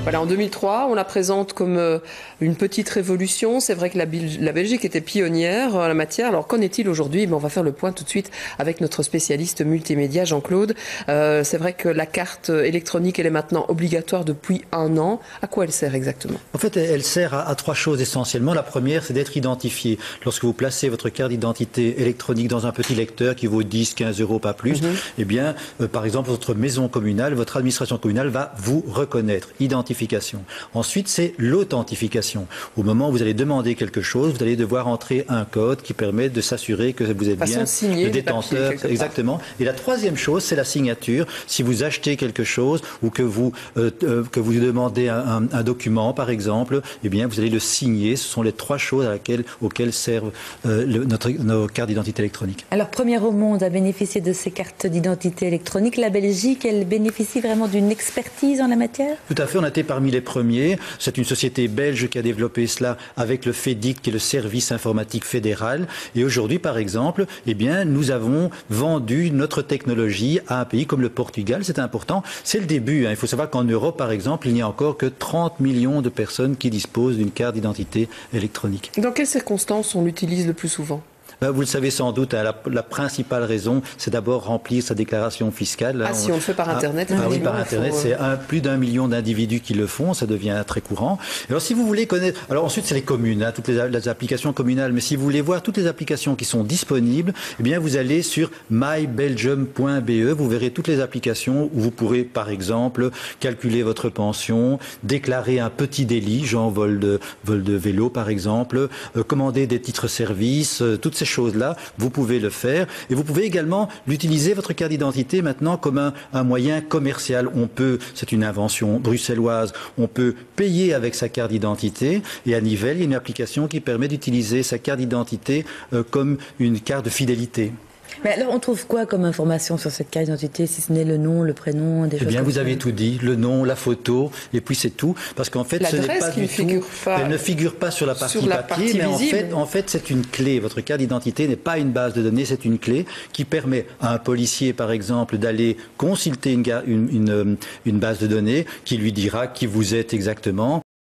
Voilà, en 2003, on la présente comme une petite révolution. C'est vrai que la Belgique était pionnière en la matière. Alors, qu'en est-il aujourd'hui? On va faire le point tout de suite avec notre spécialiste multimédia, Jean-Claude. C'est vrai que la carte électronique, elle est maintenant obligatoire depuis 1 an. À quoi elle sert exactement? En fait, elle sert à 3 choses essentiellement. La première, c'est d'être identifié. Lorsque vous placez votre carte d'identité électronique dans un petit lecteur qui vaut 10, 15 euros, pas plus, eh bien, par exemple, votre maison communale, votre administration communale va vous reconnaître. Identification. Ensuite, c'est l'authentification. Au moment où vous allez demander quelque chose, vous allez devoir entrer un code qui permet de s'assurer que vous êtes bien le détenteur. Exactement. Et la troisième chose, c'est la signature. Si vous achetez quelque chose ou que vous demandez un document, par exemple, eh bien, vous allez le signer. Ce sont les 3 choses auxquelles servent nos cartes d'identité électronique. Alors, première au monde à bénéficier de ces cartes d'identité électronique, la Belgique, elle bénéficie vraiment d'une expertise en la matière? Tout à fait, on a été parmi les premiers. C'est une société belge qui a développé cela avec le FEDIC, qui est le service informatique fédéral. Et aujourd'hui, par exemple, eh bien, nous avons vendu notre technologie à un pays comme le Portugal. C'est important. C'est le début. Il faut savoir qu'en Europe, par exemple, il n'y a encore que 30 millions de personnes qui disposent d'une carte d'identité électronique. Dans quelles circonstances on l'utilise le plus souvent? Vous le savez sans doute, hein, la principale raison, c'est d'abord remplir sa déclaration fiscale. Si on le fait par Internet. Oui, par Internet, c'est plus d'1 million d'individus qui le font, ça devient très courant. Alors, si vous voulez connaître... Alors, ensuite, c'est les communes, hein, toutes les applications communales. Mais si vous voulez voir toutes les applications qui sont disponibles, eh bien, vous allez sur mybelgium.be. Vous verrez toutes les applications où vous pourrez, par exemple, calculer votre pension, déclarer un petit délit, genre vol de vélo, par exemple, commander des titres-services, toutes ces choses-là, vous pouvez le faire. Et vous pouvez également l'utiliser, votre carte d'identité, maintenant comme un moyen commercial. C'est une invention bruxelloise, on peut payer avec sa carte d'identité. Et à Nivelles, il y a une application qui permet d'utiliser sa carte d'identité comme une carte de fidélité. Mais alors, on trouve quoi comme information sur cette carte d'identité, si ce n'est le nom, le prénom, des choses comme ça? Eh bien, vous avez tout dit, le nom, la photo, et puis c'est tout. Parce qu'en fait, ce n'est pas du tout... Elle ne figure pas sur la partie papier, mais en fait, c'est une clé. Votre carte d'identité n'est pas une base de données, c'est une clé qui permet à un policier, par exemple, d'aller consulter une base de données qui lui dira qui vous êtes exactement,